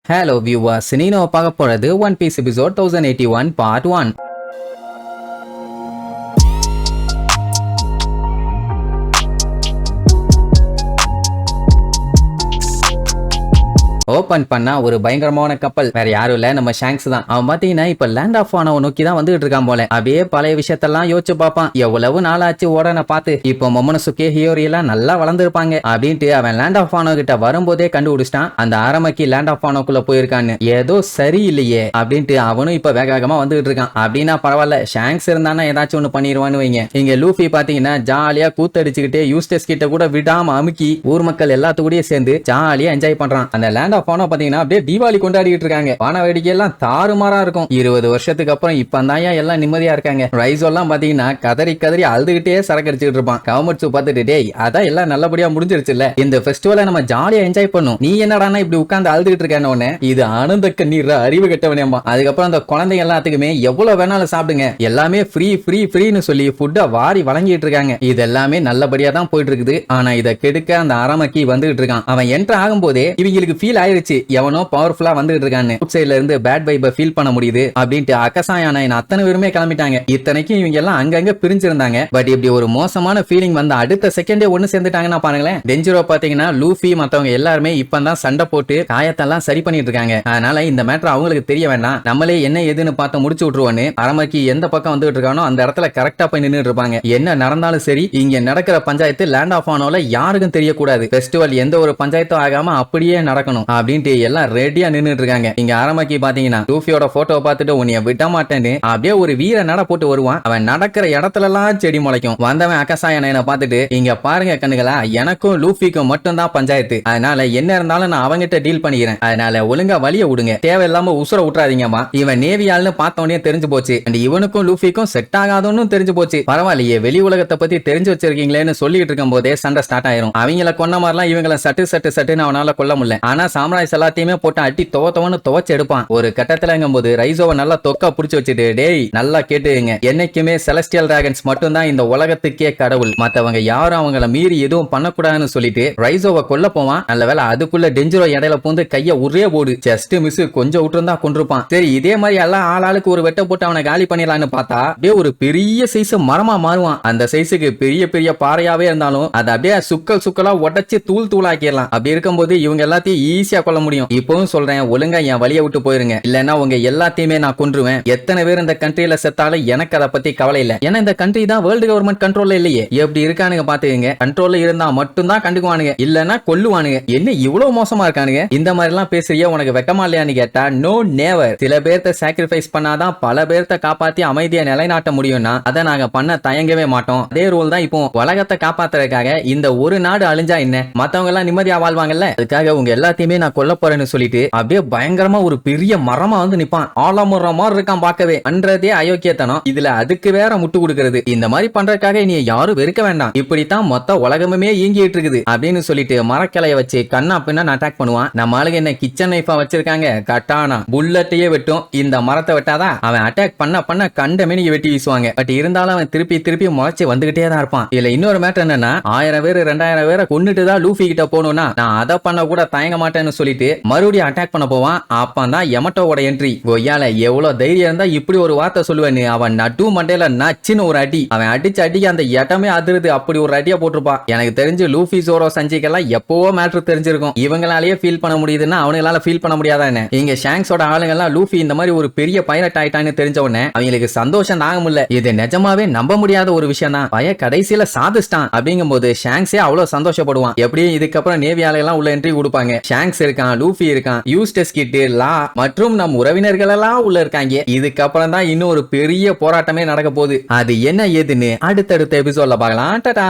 Hello viewers, நீனோ பார்க்க போறது One Piece episode 1081 part 1. Open பண்ணா ஒரு பயங்கரமான கப்பல் வேற யாரும் இல்ல, நம்ம ஷாங்க்ஸ் தான். அவன் பாத்தீங்கன்னா இப்ப லேண்ட் ஆஃப் ஆனவ நோக்கி தான் வந்துட்டு இருக்கான் போல. அப்படியே பழைய விஷயத்தெல்லாம் யோசிச்சு பாப்பான். எவ்வளவு நாளாச்சு ஓடன பார்த்து. இப்போ மொமனசுக்கே ஹியோரி எல்லாம் நல்லா வளர்ந்துருப்பாங்க அப்படின்ட்டு அவன் லேண்ட் ஆஃப் ஆனோ கிட்ட வரும்போதே கண்டுபிடிச்சிட்டான் அந்த ஆரம்பிக்கு லேண்ட் ஆஃப் ஆனோக்குள்ள போயிருக்கான்னு. ஏதோ சரியில்லையே அப்படின்ட்டு அவனும் இப்ப வேகமா வந்துட்டு இருக்கான். அப்படின்னா பரவாயில்ல, ஷாங்க்ஸ் இருந்தானா ஏதாச்சும் ஒண்ணு பண்ணிடுவான்னு வைங்க. இங்க லூஃபி பாத்தீங்கன்னா ஜாலியா கூத்தடிச்சுக்கிட்டே யூஸ்டஸ் கிட்ட கூட விடாம அமுக்கி ஊர் மக்கள் எல்லாத்துக்கூடயே சேர்ந்து ஜாலியா என்ஜாய் பண்றான். அந்த லேண்ட் பாத்தீங்கன்னா அப்படியே தீபாவளி கொண்டாடிட்டு இருக்காங்க. வான வேடிக்கை எல்லாம் தாறுமாறா இருக்கும். 20 வருஷத்துக்கு அப்புறம் இப்பதான் எல்லாம் நிம்மதியா இருக்காங்க. ரைசோ எல்லாம் பாத்தீங்கன்னா கதறி கதறி அழுதுகிட்டே சரக்கடிச்சுட்டு இருப்பான். கவர்மெண்ட் பார்த்துட்டு டேய் அதான் எல்லாம் நல்லபடியா முடிஞ்சிருச்சுல்ல, இந்த ஃபெஸ்டிவலை நம்ம ஜாலியா என்ஜாய் பண்ணும், நீ என்னடானா இப்படி உட்கார்ந்து அழுதுகிட்டு இருக்கானே, இது ஆனந்த கண்ணீர் அறிவு கட்டவனேமா. அதுக்கப்புறம் அந்த குழந்தைங்க எல்லாத்துக்குமே எவ்வளவு வேணாலும் சாப்பிடுங்க, எல்லாமே ஃப்ரீ ஃப்ரீ ஃப்ரீன்னு சொல்லி ஃபுட்டை வாரி வழங்கிட்டு இருக்காங்க. இது எல்லாமே நல்லபடியா தான் போயிட்டு இருக்குது. ஆனா இதை கெடுக்க அந்த அரமக்கி வந்துகிட்டு இருக்கான். அவன் என்டர் ஆகும் போதே இவங்களுக்கு ஃபீல் ஆயிருச்சு எவனோ பவர்ஃபுல்லா வந்துட்டு இருக்கான்னு. அவுட் சைடுல இருந்து பேட் வைபை ஃபீல் பண்ண முடியுது அப்படின்ட்டு அகசாயான அத்தனை பேருமே கிளம்பிட்டாங்க. இத்தனைக்கும் இவங்க எல்லாம் அங்கங்க பிரிஞ்சிருந்தாங்க. பட் இப்படி ஒரு மோசமான ஃபீலிங் வந்து அடுத்த செகண்டே ஒண்ணு சேர்ந்துட்டாங்கன்னா பாருங்களேன். டெஞ்சிரோ பாத்தீங்கன்னா லூஃபி மத்தவங்க எல்லாருமே இப்பதான் சண்டை போட்டு காயத்தெல்லாம் சரி பண்ணிட்டு இருக்காங்க. அதனால இந்த மேட்டர் அவங்களுக்கு தெரிய வேண்டாம், நம்மளே என்ன எதுன்னு பார்த்து முடிச்சு விட்டுருவோன்னு அரமக்கி எந்த பக்கம் வந்துட்டு இருக்கானோ அந்த இடத்துல கரெக்டா போய் நின்னுட்டு இருப்பாங்க. என்ன நடந்தாலும் சரி, இங்க நடக்கிற பஞ்சாயத்து லேண்ட் ஆஃப் ஆனோல யாருக்கும் தெரியக்கூடாது. ஃபெஸ்டிவல் எந்த ஒரு பஞ்சாயத்தும் ஆகாம அப்படியே நடக்கணும் அப்படின்ட்டு எல்லாம் ரெடியா நின்னுட்டு இருக்காங்க. இங்க ஆரம்பிக்கு பாத்தீங்கன்னா லூஃபியோட போட்டோ பார்த்துட்டு உன்னைய விட மாட்டேன்னு அப்படியே ஒரு வீர நட போட்டு வருவான். அவன் நடக்கிற இடத்துல எல்லாம் செடி முளைக்கும். வந்தவன் அகசாயனை பார்த்துட்டு இங்க பாருங்க கண்ணுகளா, எனக்கும் லூஃபிக்கும் மட்டும் தான் பஞ்சாயத்து, அதனால என்ன இருந்தாலும் நான் அவங்கிட்ட டீல் பண்ணிக்கிறேன், அதனால ஒழுங்கா வழிய விடுங்க, தேவையில்லாம உசுர விட்டுறாதீங்கம்மா. இவன் நேவியால்னு பார்த்தோன்னே தெரிஞ்சு போச்சு. இவனுக்கும் லூஃபிக்கும் செட் ஆகாதுன்னு தெரிஞ்சு போச்சு. பரவாயில்லையே, வெளி உலகத்தை பத்தி தெரிஞ்சு வச்சிருக்கீங்களேன்னு சொல்லிட்டு இருக்கும் போதே சண்டை ஸ்டார்ட் ஆயிரும். அவங்கள கொன்ன மாதிரிலாம் இவங்களை சட்டுன்னு அவனால கொல்ல முடியல. ஆனா சாம்ராஜ் எல்லாத்தையுமே போட்டு அட்டி துவத்தவன்னு துவச்சு எடுப்பான். ஒரு கட்டத்துல போது ரைசோவை நல்லா தொக்கா புடிச்சு வச்சுட்டு டேய் நல்லா கேட்டுங்க, என்னைக்குமே செலஸ்டியல் டிராகன்ஸ் மட்டும் தான் இந்த உலகத்துக்கே கடவுள், மத்தவங்க யாரும் அவங்கள மீறி எதுவும் பண்ணக்கூடாதுன்னு சொல்லிட்டு ரைசோவை கொல்ல போவான். நல்ல வேலை அதுக்குள்ள டெஞ்சிரோ இடையில பூந்து கைய ஒரே போடு, ஜஸ்ட் மிஸ் கொஞ்சம் விட்டுருந்தா கொண்டிருப்பான். சரி இதே மாதிரி எல்லாம் ஆளாளுக்கு ஒரு வெட்ட போட்டு அவனை காலி பண்ணிடலான்னு பார்த்தா அப்படியே ஒரு பெரிய சைஸ் மரமா மாறுவான். அந்த சைஸுக்கு பெரிய பெரிய பாறையாவே இருந்தாலும் அதை அப்படியே சுக்கலா உடைச்சு தூள் தூளாக்கிடலாம். அப்படி இருக்கும்போது இவங்க எல்லாத்தையும் ஈஸியா கொல்ல முடியும். இப்பவும் சொல்றேன், ஒழுங்கா என் வழியை விட்டு போயிருங்க, இல்லன்னா உங்க எல்லாத்தையுமே நான் கொன்றுவேன். எத்தனை பேர் இந்த கண்ட்ரியில செத்தாலும் எனக்கு அதை பத்தி கவலை இல்ல, ஏன்னா இந்த கண்ட்ரி தான் வேர்ல்டு கவர்மெண்ட் கண்ட்ரோல்ல இல்லையே. எப்படி இருக்கானுங்க பாத்துக்கங்க, கண்ட்ரோல்ல இருந்தா மட்டும் தான் கண்டுக்குவானுங்க, இல்லன்னா கொல்லுவானுங்க. என்ன இவ்வளவு மோசமா இருக்கானுங்க, இந்த மாதிரி எல்லாம் பேசுறியா, உனக்கு வெக்கமா இல்லையான்னு கேட்டா நோ நேவர். சில பேர்த்த சாக்ரிஃபைஸ் பண்ணாதான் பல பேர்த்த காப்பாத்தி அமைதியா நிலைநாட்ட முடியும்னா அதை நாங்க பண்ண தயங்கவே மாட்டோம். அதே ரூல் தான் இப்போ உலகத்தை காப்பாத்துறதுக்காக. இந்த ஒரு நாடு அழிஞ்சா என்ன, மத்தவங்க எல்லாம் நிம்மதியா வாழ்வாங்கல்ல, அதுக்காக உங்க எல்லாத்தையுமே நான் கொல்ல போறேன்னு சொல்லிட்டு அப்படியே பயங்கரமா ஒரு பெரிய மரமா வந்து நிப்பான். ஆலமுற மாதிரி இருக்கான் பார்க்கவே. பண்றதே அயோக்கியத்தனம், இதுல அதுக்கு வேற முட்டு கொடுக்கிறது. இந்த மாதிரி பண்றதுக்காக நீ யாரும் வெறுக்க வேண்டாம், இப்படித்தான் மொத்த உலகமே இயங்கிட்டு இருக்குது அப்படின்னு சொல்லிட்டு மரக்கிளைய வச்சு கண்ணா பின்னா அட்டாக் பண்ணுவான். நம்ம ஆளுங்க என்ன கிச்சன் நைஃபா வச்சிருக்காங்க, கட்டானா புல்லட்டையே வெட்டும். இந்த மரத்தை வெட்டாதான் அவன் அட்டாக் பண்ண கண்டமே நீங்க வெட்டி வீசுவாங்க. பட் இருந்தாலும் அவன் திருப்பி முளைச்சு வந்துகிட்டே தான் இருப்பான். இதுல இன்னொரு மேட்டர் என்னன்னா, 1000 பேர் 2000 பேரை கொண்டுட்டு தான் லூஃபி கிட்ட போகணும்னா நான் அதை பண்ண கூட தயங்க மாட்டேன்னு சொல்லிட்டு மறுபடியும் அட்டாக் பண்ண போவான். அப்பதான் யமட்டோவோட என்ட்ரி. கொய்யால எவ்வளவு தைரியம் இருந்தா இப்படி ஒரு வார்த்தை சொல்லுவேன்னு அவன் நட்டு மண்டையில நச்சுன்னு ஒரு அடி. அவன் அடிச்சு அந்த இடமே அதிருது. அப்படி ஒரு அடியா போட்டிருப்பான். எனக்கு தெரிஞ்சு லூஃபி சோரோ சஞ்சிக்கெல்லாம் எப்பவோ மேட்டர் தெரிஞ்சிருக்கும். இவங்களாலேயே ஃபீல் பண்ண முடியுதுன்னா அவங்களால ஃபீல் பண்ண முடியாதா என்ன? இங்க ஷாங்க்ஸோட ஆளுங்கெல்லாம் லூஃபி இந்த மாதிரி ஒரு பெரிய பைரட் ஆயிட்டான்னு தெரிஞ்ச உடனே அவங்களுக்கு சந்தோஷம் தாங்க முடியல. இது நிஜமாவே நம்ப முடியாத ஒரு விஷயம் தான். பைய கடைசியில சாதிச்சிட்டான் அப்படிங்கும் போது ஷாங்க்ஸே அவ்வளவு சந்தோஷப்படுவான். எப்படியும் இதுக்கப்புறம் நேவி ஆளுங்கெல்லாம் உள்ள என்ட்ரி கொடுப்பாங்க. ஷாங்க்ஸ் இருக்கான், லூஃபி இருக்கான், யூஸ்டஸ் கிட், லா மற்றும் நம் உறவினர்கள் எல்லாம் உள்ள இருக்காங்க. இதுக்கப்புறம் தான் இன்னும் ஒரு பெரிய போராட்டமே நடக்க போகுது. அது என்ன ஏதுன்னு அடுத்தடுத்த எபிசோட்ல பார்க்கலாம். டாடா.